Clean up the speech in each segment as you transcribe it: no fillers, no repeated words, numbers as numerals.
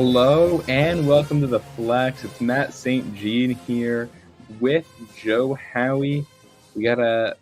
Hello and welcome to the Flex. It's Matt St. Jean here with Joe Howie. We got a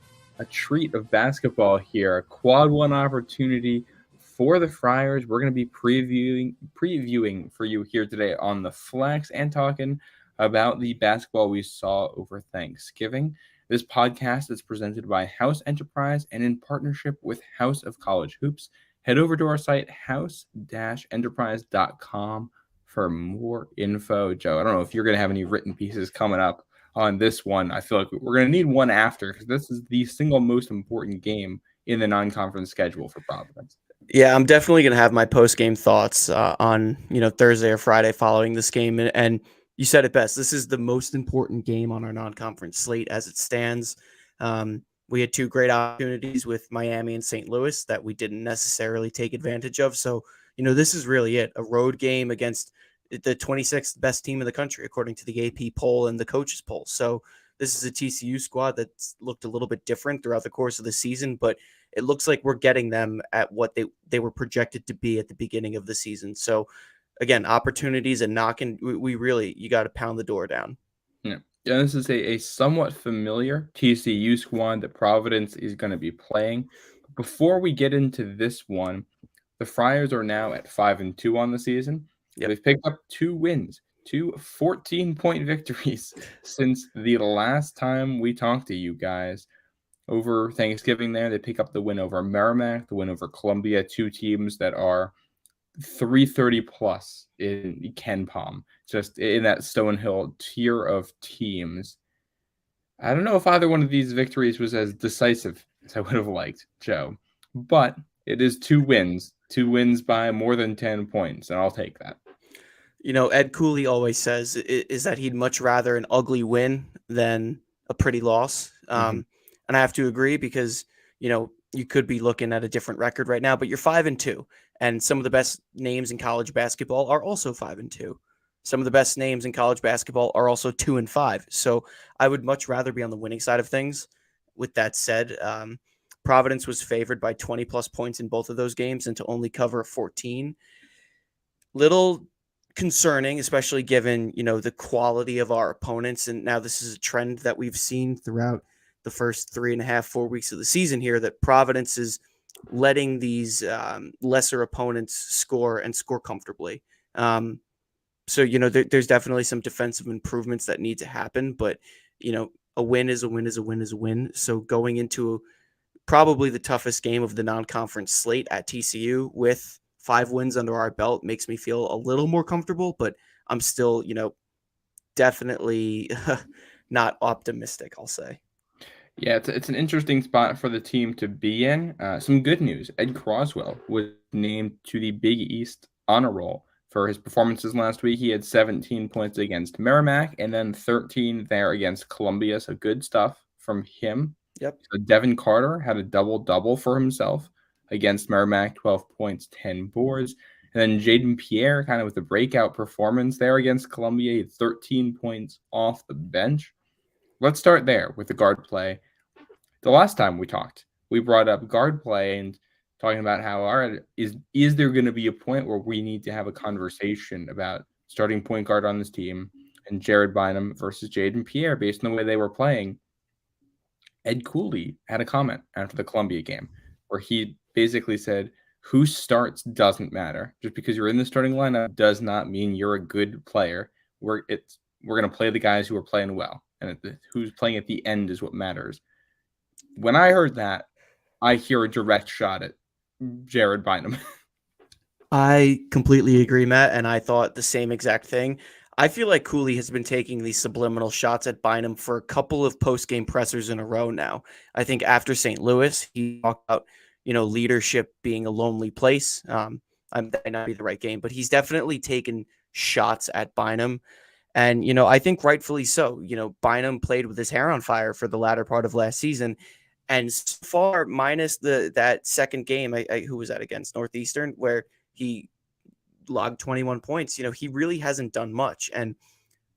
treat of basketball here, a quad one opportunity for the Friars. We're going to be previewing for you here today on the Flex and talking about the basketball we saw over Thanksgiving. This podcast is presented by House Enterprise and in partnership with House of College Hoops. Head over to our site, house-enterprise.com, for more info. Joe, I don't know if you're going to have any written pieces coming up on this one. I feel like we're going to need one after because this is the single most important game in the non-conference schedule for Providence. Yeah, I'm definitely going to have my post-game thoughts on, Thursday or Friday following this game. And you said it best. This is the most important game on our non-conference slate as it stands. We had two great opportunities with Miami and St. Louis that we didn't necessarily take advantage of. So, this is really it, a road game against the 26th best team in the country, according to the AP poll and the coaches poll. So this is a TCU squad that's looked a little bit different throughout the course of the season, but it looks like we're getting them at what they were projected to be at the beginning of the season. So again, opportunities and knocking, you got to pound the door down. Yeah. Yeah, this is a somewhat familiar TCU squad that Providence is going to be playing. Before we get into this one, the Friars are now at 5-2 on the season. Yep. They've picked up 2 wins, 2 14-point victories since the last time we talked to you guys. Over Thanksgiving there, they pick up the win over Merrimack, the win over Columbia, 2 teams that are 330 plus in KenPom, just in that Stonehill tier of teams. I don't know if either one of these victories was as decisive as I would have liked, Joe, but it is 2 wins by more than 10 points, and I'll take that. Ed Cooley always says is that he'd much rather an ugly win than a pretty loss. And I have to agree because, you could be looking at a different record right now, but you're 5-2. And some of the best names in college basketball are also 5-2. Some of the best names in college basketball are also 2-5. So I would much rather be on the winning side of things. With that said, Providence was favored by 20 plus points in both of those games, and to only cover 14. Little concerning, especially given, the quality of our opponents. And now this is a trend that we've seen throughout the first 3.5-4 weeks of the season here, that Providence is letting these lesser opponents score and score comfortably. So, there's definitely some defensive improvements that need to happen, but, a win is a win is a win is a win. So going into probably the toughest game of the non-conference slate at TCU with 5 wins under our belt makes me feel a little more comfortable, but I'm still, definitely not optimistic, I'll say. Yeah, it's an interesting spot for the team to be in. Some good news. Ed Croswell was named to the Big East honor roll for his performances last week. He had 17 points against Merrimack and then 13 there against Columbia. So good stuff from him. Yep. So Devin Carter had a double-double for himself against Merrimack, 12 points, 10 boards. And then Jaden Pierre kind of with a breakout performance there against Columbia. He had 13 points off the bench. Let's start there with the guard play. The last time we talked, we brought up guard play and talking about how, all right, is there going to be a point where we need to have a conversation about starting point guard on this team and Jared Bynum versus Jaden Pierre based on the way they were playing? Ed Cooley had a comment after the Columbia game where he basically said, who starts doesn't matter. Just because you're in the starting lineup does not mean you're a good player. We're going to play the guys who are playing well. And who's playing at the end is what matters. When I heard that, I hear a direct shot at Jared Bynum. I completely agree, Matt, and I thought the same exact thing. I feel like Cooley has been taking these subliminal shots at Bynum for a couple of post-game pressers in a row now. I think after St. Louis, he talked about, leadership being a lonely place. That might not be the right game, but he's definitely taken shots at Bynum. And, I think rightfully so. Bynum played with his hair on fire for the latter part of last season. And so far, minus that second game, who was that against? Northeastern, where he logged 21 points. He really hasn't done much. And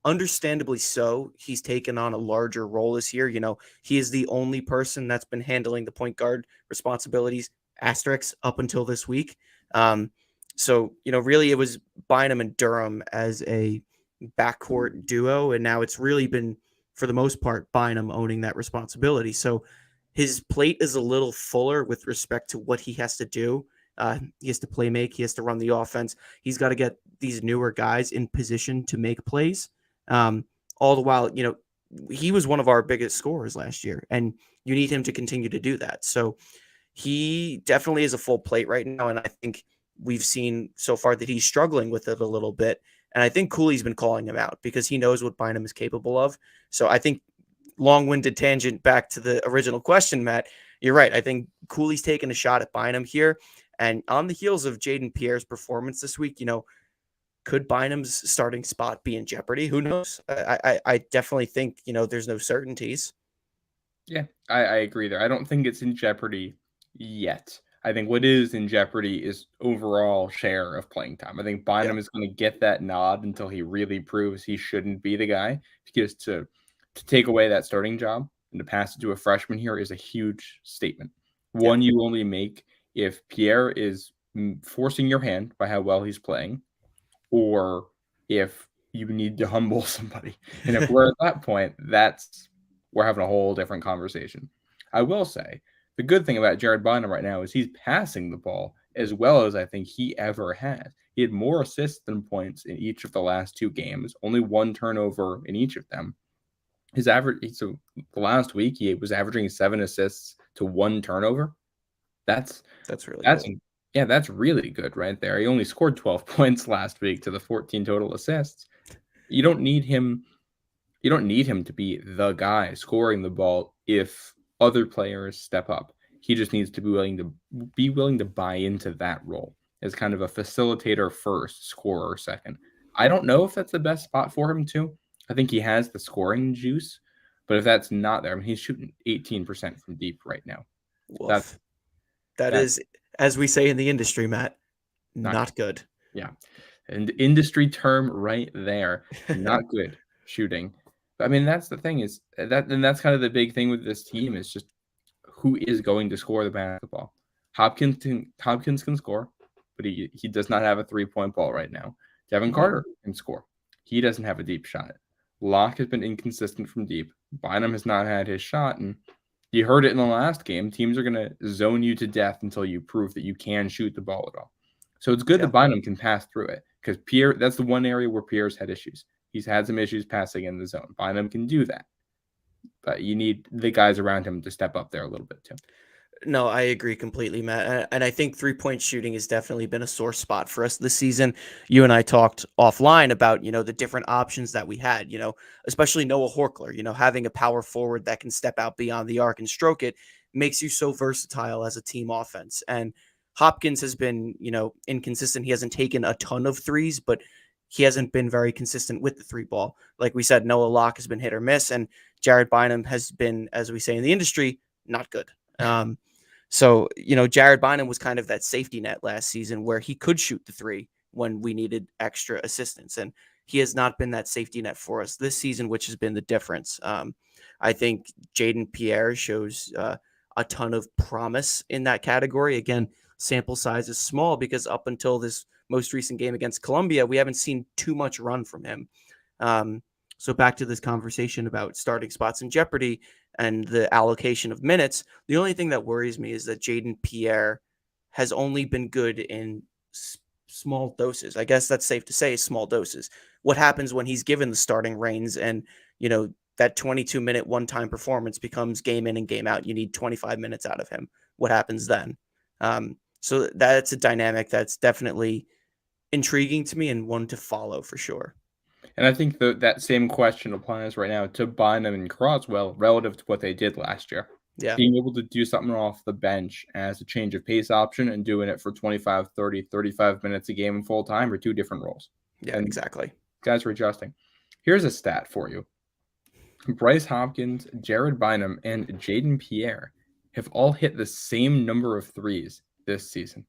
understandably so, he's taken on a larger role this year. He is the only person that's been handling the point guard responsibilities, asterisks, up until this week. So, really it was Bynum and Durham as a backcourt duo. And now it's really been, for the most part, Bynum owning that responsibility. So his plate is a little fuller with respect to what he has to do. He has to play make, he has to run the offense. He's got to get these newer guys in position to make plays. All the while, he was one of our biggest scorers last year, and you need him to continue to do that. So he definitely is a full plate right now, and I think we've seen so far that he's struggling with it a little bit. And I think Cooley's been calling him out because he knows what Bynum is capable of. So I think, long-winded tangent back to the original question, Matt, you're right. I think Cooley's taking a shot at Bynum here. And on the heels of Jaden Pierre's performance this week, could Bynum's starting spot be in jeopardy? Who knows? I definitely think, there's no certainties. Yeah, I agree there. I don't think it's in jeopardy yet. I think what is in jeopardy is overall share of playing time. I think Bynum is going to get that nod until he really proves he shouldn't be the guy, because to take away that starting job and to pass it to a freshman here is a huge statement. One you only make if Pierre is forcing your hand by how well he's playing, or if you need to humble somebody. And if we're at that point, we're having a whole different conversation. I will say the good thing about Jared Bynum right now is he's passing the ball as well as I think he ever has. He had more assists than points in each of the last 2 games, only 1 turnover in each of them. His average, so the last week he was averaging 7 assists to 1 turnover. That's really cool. Yeah, that's really good right there. He only scored 12 points last week to the 14 total assists. You don't need him to be the guy scoring the ball if other players step up. He just needs to be willing to buy into that role as kind of a facilitator first, scorer second. I don't know if that's the best spot for him too. I think he has the scoring juice, but if that's not there, I mean, he's shooting 18% from deep right now. That is, as we say in the industry, Matt, not good. Yeah. And industry term right there. Not good shooting. But I mean, that's the thing is and that's kind of the big thing with this team is just who is going to score the basketball. Hopkins can score, but he does not have a 3-point ball right now. Devin Carter can score. He doesn't have a deep shot. Locke has been inconsistent from deep. Bynum has not had his shot, and you heard it in the last game. Teams are going to zone you to death until you prove that you can shoot the ball at all. So it's good that Bynum can pass through it, because Pierre, that's the one area where Pierre's had issues. He's had some issues passing in the zone. Bynum can do that. But you need the guys around him to step up there a little bit too. No, I agree completely, Matt. And I think 3-point shooting has definitely been a sore spot for us this season. You and I talked offline about, the different options that we had, especially Noah Horkler, having a power forward that can step out beyond the arc and stroke it makes you so versatile as a team offense. And Hopkins has been, inconsistent. He hasn't taken a ton of threes, but he hasn't been very consistent with the 3 ball. Like we said, Noah Locke has been hit or miss, and Jared Bynum has been, as we say in the industry, not good. So, Jared Bynum was kind of that safety net last season where he could shoot the 3 when we needed extra assistance. And he has not been that safety net for us this season, which has been the difference. I think Jaden Pierre shows a ton of promise in that category. Again, sample size is small because up until this most recent game against Columbia, we haven't seen too much run from him. So back to this conversation about starting spots in jeopardy and the allocation of minutes, the only thing that worries me is that Jaden Pierre has only been good in small doses. I guess that's safe to say, small doses. What happens when he's given the starting reins and, that 22-minute one-time performance becomes game in and game out? You need 25 minutes out of him. What happens then? So that's a dynamic that's definitely intriguing to me and one to follow for sure. And I think that same question applies right now to Bynum and Croswell relative to what they did last year. Yeah. Being able to do something off the bench as a change of pace option and doing it for 25, 30, 35 minutes a game in full time are 2 different roles. Yeah, and exactly. Guys are adjusting. Here's a stat for you. Bryce Hopkins, Jared Bynum, and Jaden Pierre have all hit the same number of threes this season.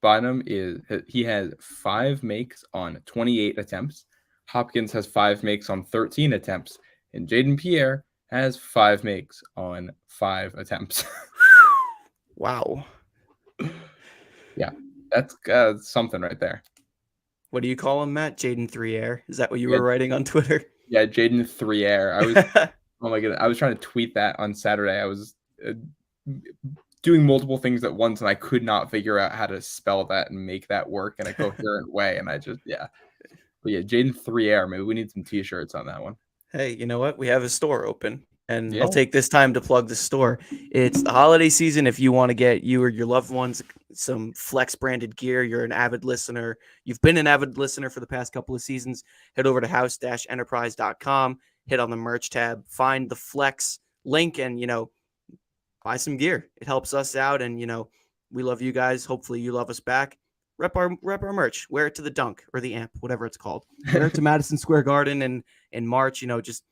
Bynum has 5 makes on 28 attempts. Hopkins has 5 makes on 13 attempts, and Jaden Pierre has 5 makes on 5 attempts. Wow. Yeah. That's something right there. What do you call him, Matt? Jaden 3 Air? Is that what you Yeah, were writing on Twitter? yeah, Jaden 3 Air. Oh my goodness, I was trying to tweet that on Saturday. I was doing multiple things at once, and I could not figure out how to spell that and make that work in a coherent way. And I just, yeah. But yeah, Jaden 3 Air. Maybe we need some t-shirts on that one. Hey, you know what? We have a store open, and Yeah. I'll take this time to plug the store. It's the holiday season. If you want to get you or your loved ones some Flex branded gear, you're an avid listener. You've been an avid listener for the past couple of seasons. Head over to house-enterprise.com, hit on the merch tab, find the Flex link, and buy some gear. It helps us out, and we love you guys. Hopefully, you love us back. Rep our merch. Wear it to the dunk or the amp, whatever it's called. Wear it to Madison Square Garden and in March. Just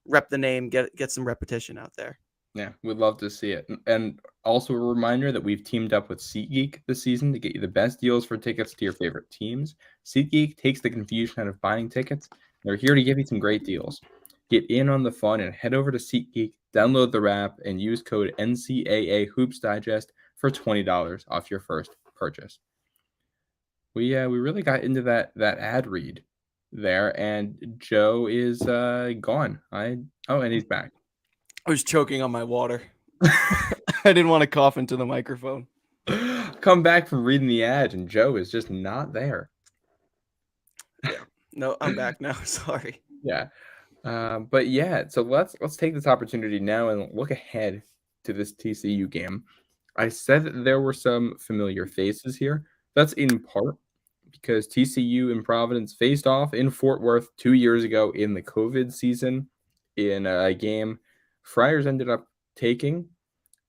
rep the name, get some repetition out there. Yeah, we'd love to see it. And also a reminder that we've teamed up with SeatGeek this season to get you the best deals for tickets to your favorite teams. SeatGeek takes the confusion out of buying tickets. They're here to give you some great deals. Get in on the fun and head over to SeatGeek, download the app, and use code NCAA Hoops Digest for $20 off your first purchase. We really got into that ad read there, and Joe is gone. And he's back. I was choking on my water. I didn't want to cough into the microphone. Come back from reading the ad, and Joe is just not there. Yeah. No, I'm back now. Sorry. Yeah. But yeah, so let's take this opportunity now and look ahead to this TCU game. I said that there were some familiar faces here. That's in part because TCU and Providence faced off in Fort Worth 2 years ago in the COVID season in a game Friars ended up taking.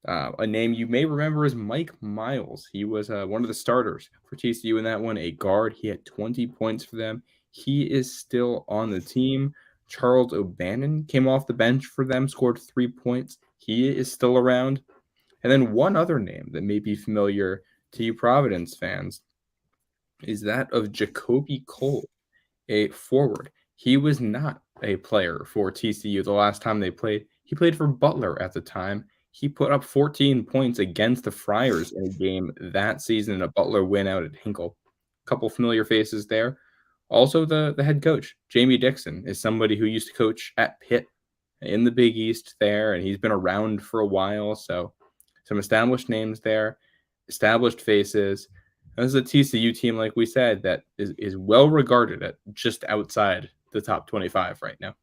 A name you may remember is Mike Miles. He was one of the starters for TCU in that one, a guard. He had 20 points for them. He is still on the team. Charles O'Bannon came off the bench for them, scored 3 points. He is still around. And then one other name that may be familiar to you Providence fans is that of Jacoby Cole, a forward. He was not a player for TCU the last time they played. He played for Butler at the time. He put up 14 points against the Friars in a game that season in a Butler win out at Hinkle. A couple familiar faces there. Also, the head coach, Jamie Dixon, is somebody who used to coach at Pitt in the Big East there, and he's been around for a while. So some established names there, established faces. This is a TCU team, like we said, that is well regarded at just outside the top 25 right now.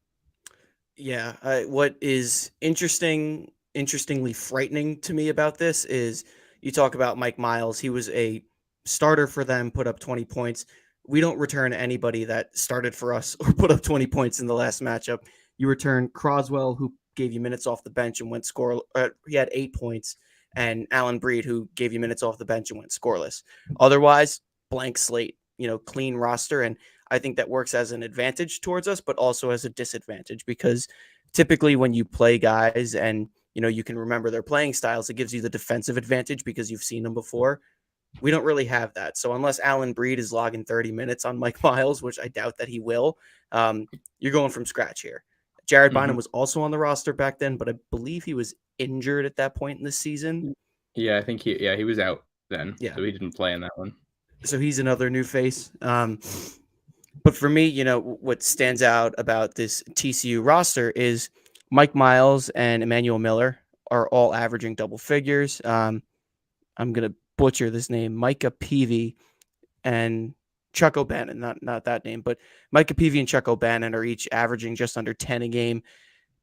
Yeah. What is interestingly frightening to me about this is you talk about Mike Miles. He was a starter for them, put up 20 points. We don't return anybody that started for us or put up 20 points in the last matchup. You return Croswell, who gave you minutes off the bench and went score. He had 8 points, and Alan Breed, who gave you minutes off the bench and went scoreless. Otherwise, blank slate, clean roster. And I think that works as an advantage towards us, but also as a disadvantage because typically when you play guys and you can remember their playing styles, it gives you the defensive advantage because you've seen them before. We don't really have that. So unless Alan Breed is logging 30 minutes on Mike Miles, which I doubt that he will, you're going from scratch here. Jared Bynum was also on the roster back then, but I believe he was injured at that point in the season. Yeah, I think he was out then. Yeah. So he didn't play in that one. So he's another new face. But for me, what stands out about this TCU roster is Mike Miles and Emmanuel Miller are all averaging double figures. I'm going to butcher this name, Micah P.O.V. and Chuck O'Bannon, not that name, but Micah P.O.V. and Chuck O'Bannon are each averaging just under 10 a game.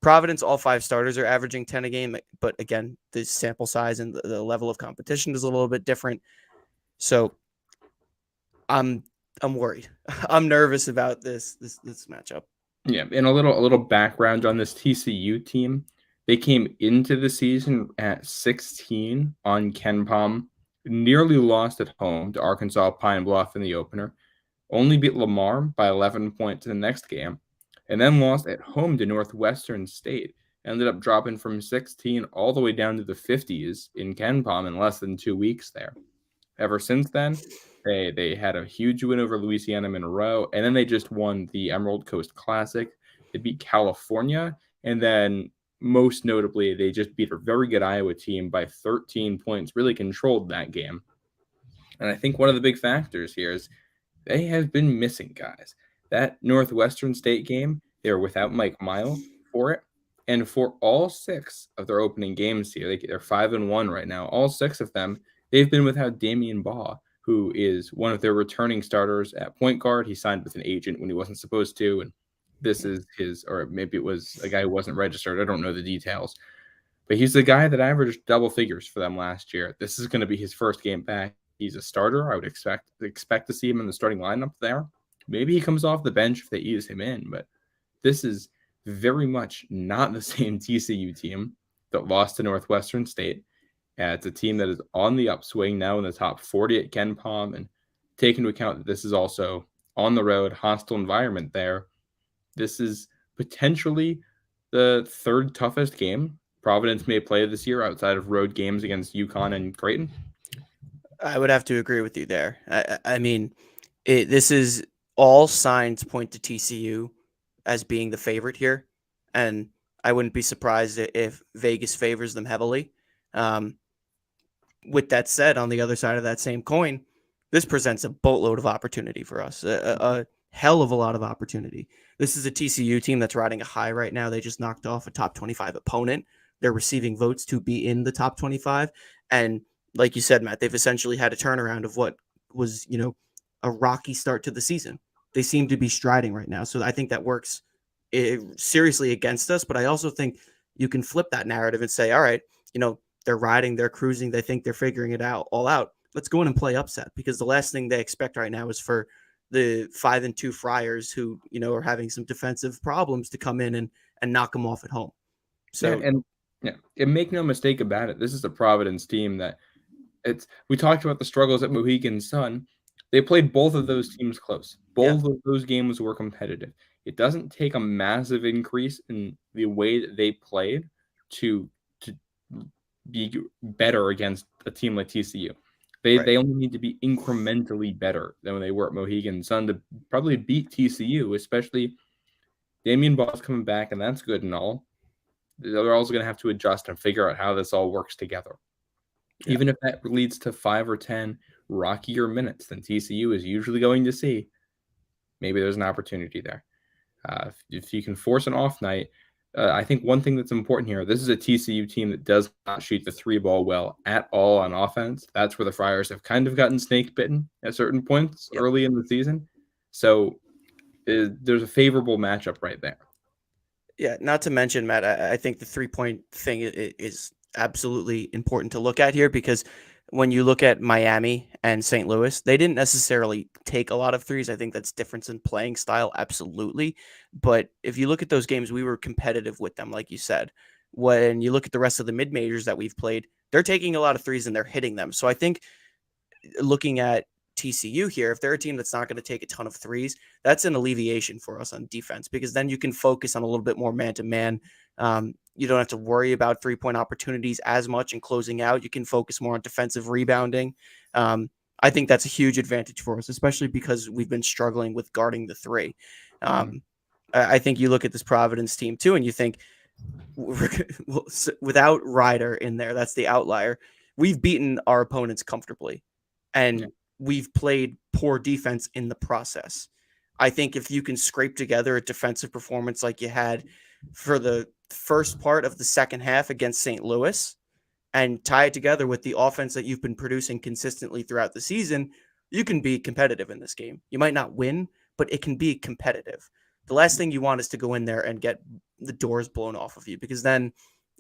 Providence, all 5 starters are averaging 10 a game, but again, the sample size and the level of competition is a little bit different. So I'm worried. I'm nervous about this matchup. Yeah, and a little background on this TCU team. They came into the season at 16 on KenPom, nearly lost at home to Arkansas Pine Bluff in the opener, only beat Lamar by 11 points in the next game, and then lost at home to Northwestern State. Ended up dropping from 16 all the way down to the 50s in KenPom in less than 2 weeks there. Ever since then, they had a huge win over Louisiana Monroe, and then they just won the Emerald Coast Classic. They beat California, and then most notably, they just beat a very good Iowa team by 13 points, really controlled that game. And I think one of the big factors here is they have been missing guys. That Northwestern State game, they were without Mike Mile for it. And for all 6 of their opening games here, they're 5-1 right now. All 6 of them, they've been without Damian Baugh, who is one of their returning starters at point guard. He signed with an agent when he wasn't supposed to, and this is his, or maybe it was a guy who wasn't registered. I don't know the details. But he's the guy that averaged double figures for them last year. This is going to be his first game back. He's a starter. I would expect to see him in the starting lineup there. Maybe he comes off the bench if they ease him in, but this is very much not the same TCU team that lost to Northwestern State. It's a team that is on the upswing now in the top 40 at Ken Palm, and take into account that this is also on the road, hostile environment there. This is potentially the 3rd toughest game Providence may play this year outside of road games against UConn and Creighton. I would have to agree with you there. I mean, this is all signs point to TCU as being the favorite here, and I wouldn't be surprised if Vegas favors them heavily. With that said, on the other side of that same coin, this presents a boatload of opportunity for us, a hell of a lot of opportunity. This is a TCU team that's riding a high right now. They just knocked off a top 25 opponent. They're receiving votes to be in the top 25. And like you said, Matt, they've essentially had a turnaround of what was, a rocky start to the season. They seem to be striding right now. So I think that works seriously against us. But I also think you can flip that narrative and say, all right, they're riding, they're cruising, they think they're figuring it out all out. Let's go in and play upset, because the last thing they expect right now is for the 5-2 Friars who, are having some defensive problems to come in and knock them off at home. So, and make no mistake about it, this is a Providence team that we talked about the struggles at Mohegan Sun. They played both of those teams close. Both of those games were competitive. It doesn't take a massive increase in the way that they played to be better against a team like TCU. They only need to be incrementally better than when they were at Mohegan Sun to probably beat TCU, especially Damian Ball's coming back, and that's good and all. They're also going to have to adjust and figure out how this all works together. Yeah. Even if that leads to 5 or 10 rockier minutes than TCU is usually going to see, maybe there's an opportunity there. If you can force an off night, I think one thing that's important here, this is a TCU team that does not shoot the 3-ball well at all on offense. That's where the Friars have kind of gotten snake bitten at certain points early in the season. So there's a favorable matchup right there. Yeah, not to mention, Matt, I think the 3-point thing is absolutely important to look at here, because when you look at Miami and St. Louis, they didn't necessarily take a lot of threes. I think that's difference in playing style, absolutely. But if you look at those games, we were competitive with them, like you said. When you look at the rest of the mid-majors that we've played, they're taking a lot of threes and they're hitting them. So I think looking at TCU here, if they're a team that's not going to take a ton of threes, that's an alleviation for us on defense, because then you can focus on a little bit more man-to-man. You don't have to worry about 3-point opportunities as much and closing out. You can focus more on defensive rebounding. I think that's a huge advantage for us, especially because we've been struggling with guarding the 3. I think you look at this Providence team too, and you think, without Ryder in there, that's the outlier. We've beaten our opponents comfortably, and we've played poor defense in the process. I think if you can scrape together a defensive performance like you had for the first part of the second half against St. Louis and tie it together with the offense that you've been producing consistently throughout the season, you can be competitive in this game. You might not win, but it can be competitive. The last thing you want is to go in there and get the doors blown off of you, because then,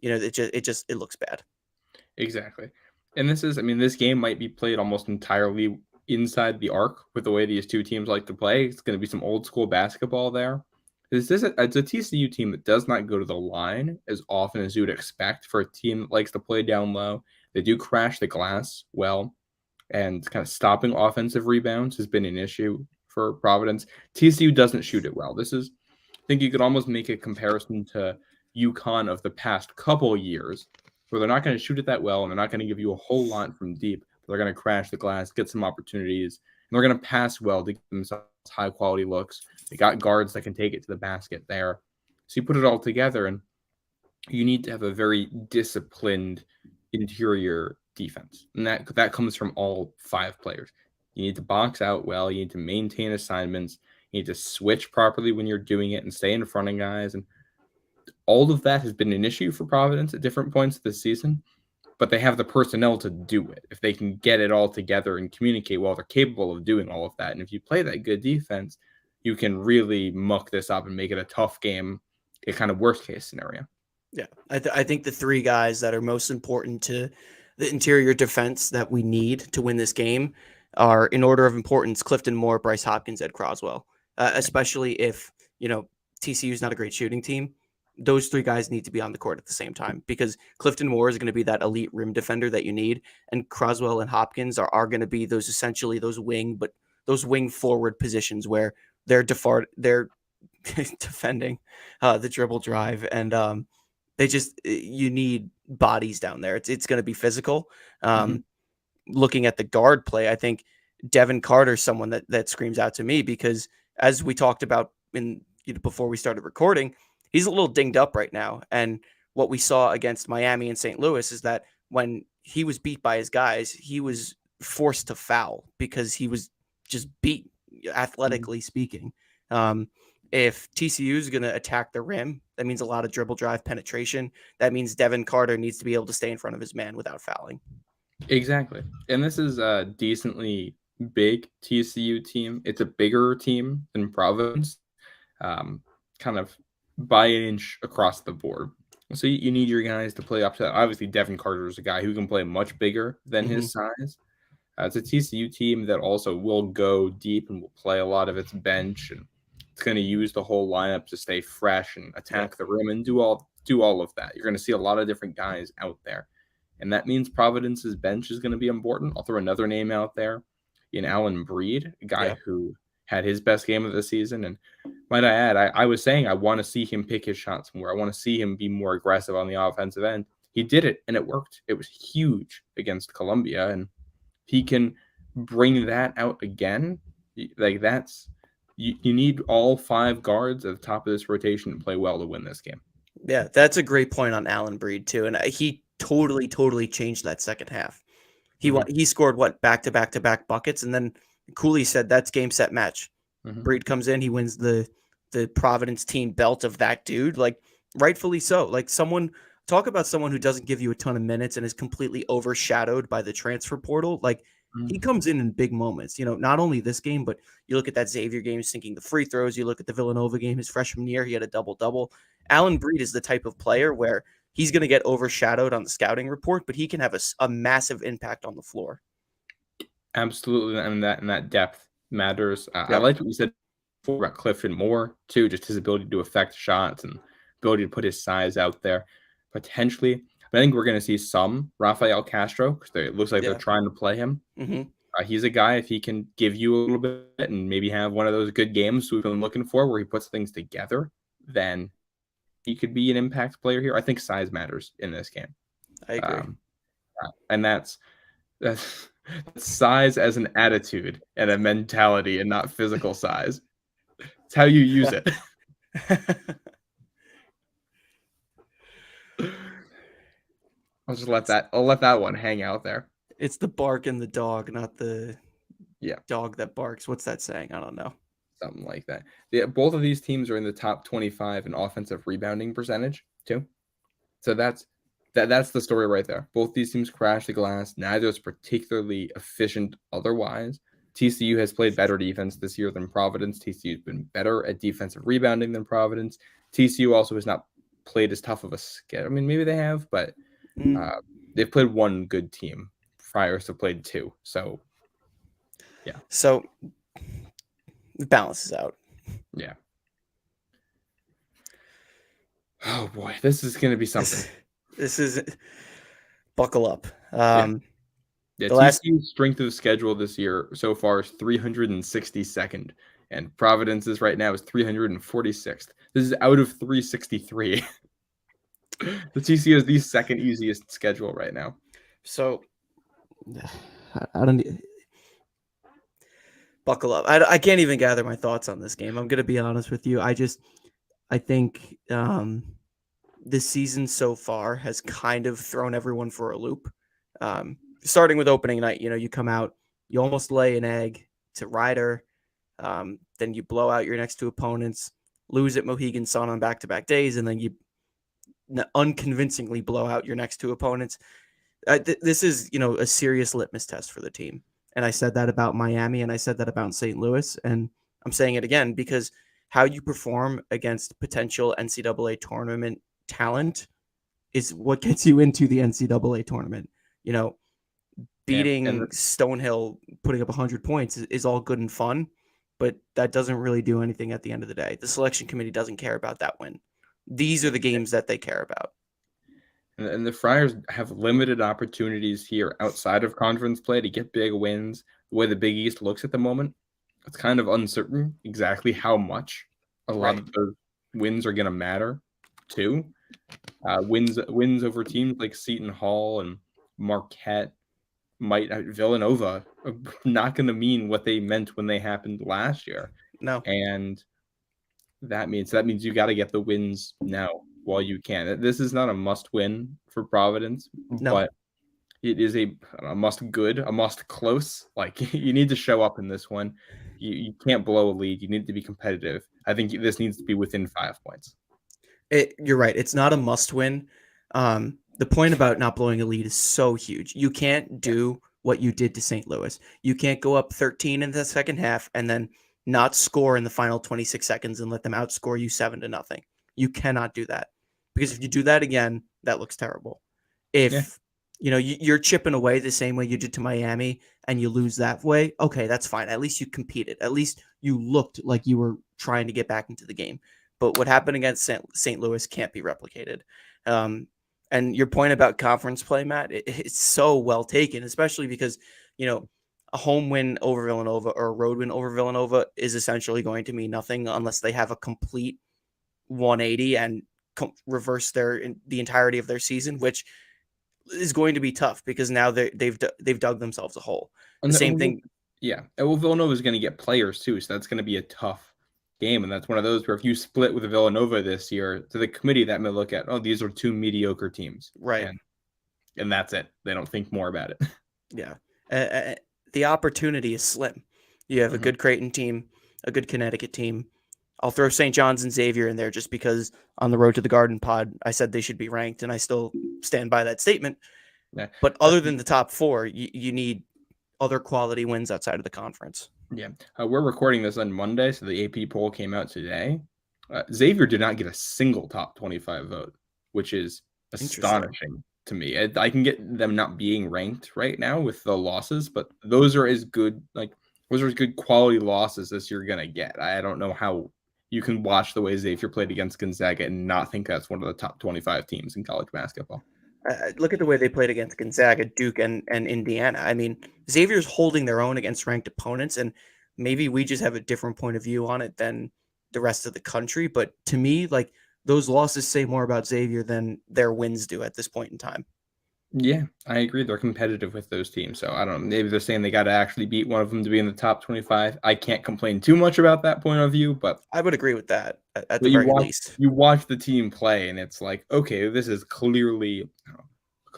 it looks bad. Exactly. And this game might be played almost entirely inside the arc with the way these two teams like to play. It's going to be some old school basketball there. It's a TCU team that does not go to the line as often as you would expect for a team that likes to play down low. They do crash the glass well, and kind of stopping offensive rebounds has been an issue for Providence. TCU doesn't shoot it well. I think you could almost make a comparison to UConn of the past couple years, where they're not going to shoot it that well, and they're not going to give you a whole lot from deep. They're going to crash the glass, get some opportunities, and they're going to pass well to give themselves high-quality looks. They got guards that can take it to the basket there. So you put it all together, and you need to have a very disciplined interior defense. And that comes from all 5 players. You need to box out well. You need to maintain assignments. You need to switch properly when you're doing it and stay in front of guys. And all of that has been an issue for Providence at different points this season, but they have the personnel to do it. If they can get it all together and communicate well, they're capable of doing all of that. And if you play that good defense, you can really muck this up and make it a tough game, a kind of worst case scenario. Yeah, I think the 3 guys that are most important to the interior defense that we need to win this game are, in order of importance, Clifton Moore, Bryce Hopkins, Ed Croswell. Especially if, TCU is not a great shooting team. Those 3 guys need to be on the court at the same time, because Clifton Moore is going to be that elite rim defender that you need, and Croswell and Hopkins are going to be those those wing forward positions where they're defending the dribble drive, and you need bodies down there. It's going to be physical. Looking at the guard play, I think Devin Carter is someone that screams out to me, because as we talked about before we started recording, he's a little dinged up right now. And what we saw against Miami and St. Louis is that when he was beat by his guys, he was forced to foul because he was just beat, athletically speaking. If TCU is going to attack the rim, that means a lot of dribble drive penetration. That means Devin Carter needs to be able to stay in front of his man without fouling. Exactly. And this is a decently big TCU team. It's a bigger team than Providence, kind of by an inch across the board. So you need your guys to play up to that. Obviously, Devin Carter is a guy who can play much bigger than his size. It's a TCU team that also will go deep and will play a lot of its bench, and it's going to use the whole lineup to stay fresh and attack the rim and do all of that. You're going to see a lot of different guys out there, and that means Providence's bench is going to be important. I'll throw another name out there in Allen Breed, a guy who had his best game of the season. And might I add, I was saying I want to see him pick his shots more. I want to see him be more aggressive on the offensive end. He did it, and it worked. It was huge against Columbia, and he can bring that out again. Like that's you need all 5 guards at the top of this rotation to play well to win this game. Yeah, that's a great point on Allen Breed too, and he totally changed that second half. He scored back-to-back buckets, and then Cooley said that's game, set, match. Breed comes in, he wins the Providence team belt of that dude, like rightfully so. Like talk about someone who doesn't give you a ton of minutes and is completely overshadowed by the transfer portal. Like he comes in big moments, not only this game, but you look at that Xavier game, sinking the free throws. You look at the Villanova game, his freshman year, he had a double-double. Allen Breed is the type of player where he's going to get overshadowed on the scouting report, but he can have a massive impact on the floor. Absolutely, and that depth matters. I like what you said before about Clifton Moore too, just his ability to affect shots and ability to put his size out there. Potentially, but I think we're going to see some Rafael Castro, because it looks like they're trying to play him. He's a guy, if he can give you a little bit and maybe have one of those good games we've been looking for where he puts things together, then he could be an impact player here. I think size matters in this game. I agree. And that's size as an attitude and a mentality and not physical size. It's how you use it. I'll let that one hang out there. It's the bark and the dog, not the dog that barks. What's that saying? I don't know. Something like that. Both of these teams are in the top 25 in offensive rebounding percentage too. So that's the story right there. Both these teams crash the glass. Neither is particularly efficient otherwise. TCU has played better defense this year than Providence. TCU's been better at defensive rebounding than Providence. TCU also has not played as tough of a schedule. I mean, maybe they have, but they've played one good team. Friars have played 2. So, yeah. So, it balances out. Yeah. Oh, boy. This is going to be something. This is buckle up. TCU's strength of schedule this year so far is 362nd, and Providence's right now is 346th. This is out of 363. The TCU is the second easiest schedule right now. So I don't buckle up. I can't even gather my thoughts on this game. I'm going to be honest with you. I think this season so far has kind of thrown everyone for a loop. starting with opening night, you come out, you almost lay an egg to Ryder, then you blow out your next two opponents, lose at Mohegan Sun on back-to-back days, and then you unconvincingly blow out your next two opponents. This is, a serious litmus test for the team. And I said that about Miami, and I said that about St. Louis, and I'm saying it again because how you perform against potential NCAA tournament talent is what gets you into the NCAA tournament. Yeah, and Beating Stonehill, putting up 100 points is all good and fun, but that doesn't really do anything at the end of the day. The selection committee doesn't care about that win. These are the games that they care about. And the Friars have limited opportunities here outside of conference play to get big wins. The way the Big East looks at the moment, it's kind of uncertain exactly how much a lot of those wins are going to matter, too. Wins over teams like Seton Hall and Marquette Villanova are not going to mean what they meant when they happened last year. No. And that means you got to get the wins now while you can. This is not a must win for Providence, but it is a must close. Like, you need to show up in this one. You can't blow a lead. You need to be competitive. I think this needs to be within 5 points. You're right. It's not a must win. The point about not blowing a lead is so huge. You can't do what you did to St. Louis. You can't go up 13 in the second half and then not score in the final 26 seconds and let them outscore you 7-0. You cannot do that, because if you do that again, that looks terrible. If you're chipping away the same way you did to Miami and you lose that way, okay, that's fine. At least you competed. At least you looked like you were trying to get back into the game. But what happened against St. Louis can't be replicated. And your point about conference play, Matt, it's so well taken, especially because, a home win over Villanova or a road win over Villanova is essentially going to mean nothing unless they have a complete 180 and reverse the entirety of their season, which is going to be tough because now they've dug themselves a hole. The same thing. Yeah. Well, Villanova is going to get players too, so that's going to be a tough game. And that's one of those where if you split with Villanova this year, to the committee that may look at, these are two mediocre teams. Right. And that's it. They don't think more about it. Yeah. The opportunity is slim. You have a good Creighton team, a good Connecticut team. I'll throw St. John's and Xavier in there just because on the road to the Garden Pod, I said they should be ranked, and I still stand by that statement. Yeah. But other than the top four, you need other quality wins outside of the conference. Yeah. We're recording this on Monday, so the AP poll came out today. Xavier did not get a single top 25 vote, which is astonishing to me. I can get them not being ranked right now with the losses, but those are as good quality losses as you're going to get. I don't know how you can watch the way Xavier played against Gonzaga and not think that's one of the top 25 teams in college basketball. Look at the way they played against Gonzaga, Duke, and Indiana. I mean, Xavier's holding their own against ranked opponents, and maybe we just have a different point of view on it than the rest of the country. But to me, like, those losses say more about Xavier than their wins do at this point in time. Yeah, I agree. They're competitive with those teams. So I don't know. Maybe they're saying they got to actually beat one of them to be in the top 25. I can't complain too much about that point of view, but I would agree with that at the very least. You watch the team play, and it's like, okay, this is clearly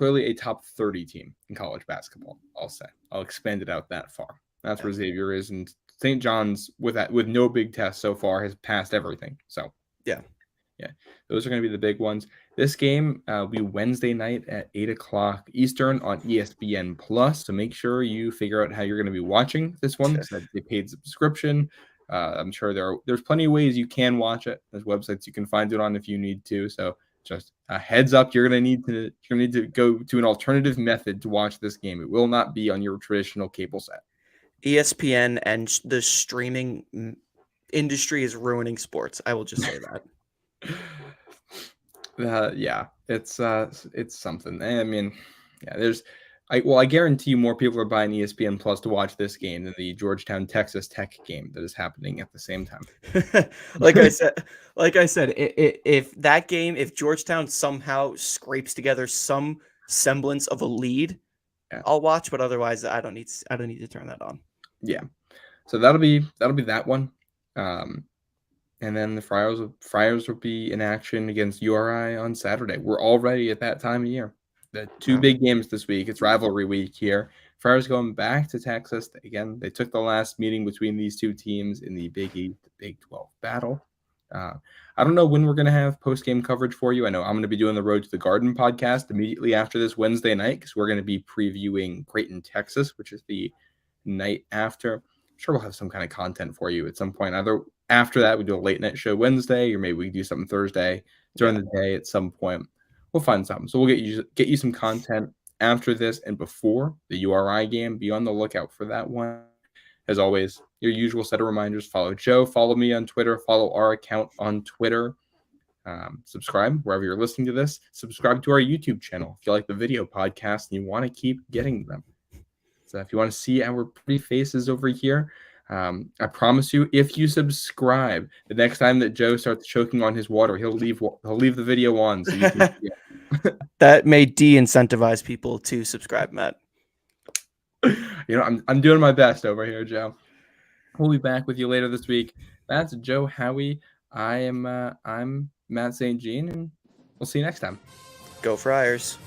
a top 30 team in college basketball. I'll say. I'll expand it out that far. That's where Xavier is, and St. John's with no big test so far has passed everything. So yeah, those are going to be the big ones. This game will be Wednesday night at 8:00 Eastern on ESPN Plus. So make sure you figure out how you're going to be watching this one. It's a paid subscription. I'm sure there's plenty of ways you can watch it. There's websites you can find it on if you need to. So just a heads up, you're going to need to go to an alternative method to watch this game. It will not be on your traditional cable set. ESPN and the streaming industry is ruining sports. I will just say that. It's something. I mean, I guarantee you more people are buying ESPN Plus to watch this game than the Georgetown Texas Tech game that is happening at the same time. like I said, if Georgetown somehow scrapes together some semblance of a lead, I'll watch. But otherwise, I don't need to turn that on. Yeah, so that'll be that one. And then the Friars will be in action against URI on Saturday. We're already at that time of year. The two big games this week. It's rivalry week here. Friars going back to Texas. Again, they took the last meeting between these two teams in the Big East, Big 12 battle. I don't know when we're going to have post-game coverage for you. I know I'm going to be doing the Road to the Garden podcast immediately after this Wednesday night because we're going to be previewing Creighton, Texas, which is the night after. I'm sure we'll have some kind of content for you at some point. Either after that, we do a late night show Wednesday, or maybe we do something Thursday during the day at some point. We'll find something. So we'll get you some content after this and before the URI game. Be on the lookout for that one. As always, your usual set of reminders. Follow Joe. Follow me on Twitter. Follow our account on Twitter. Subscribe wherever you're listening to this. Subscribe to our YouTube channel if you like the video podcast and you want to keep getting them. So if you want to see our pretty faces over here, I promise you, if you subscribe, the next time that Joe starts choking on his water, he'll leave the video on so you can see it. That may de-incentivize people to subscribe, Matt. I'm doing my best over here, Joe. We'll be back with you later this week. That's Joe Howie. I'm Matt St. Jean, and we'll see you next time. Go Friars.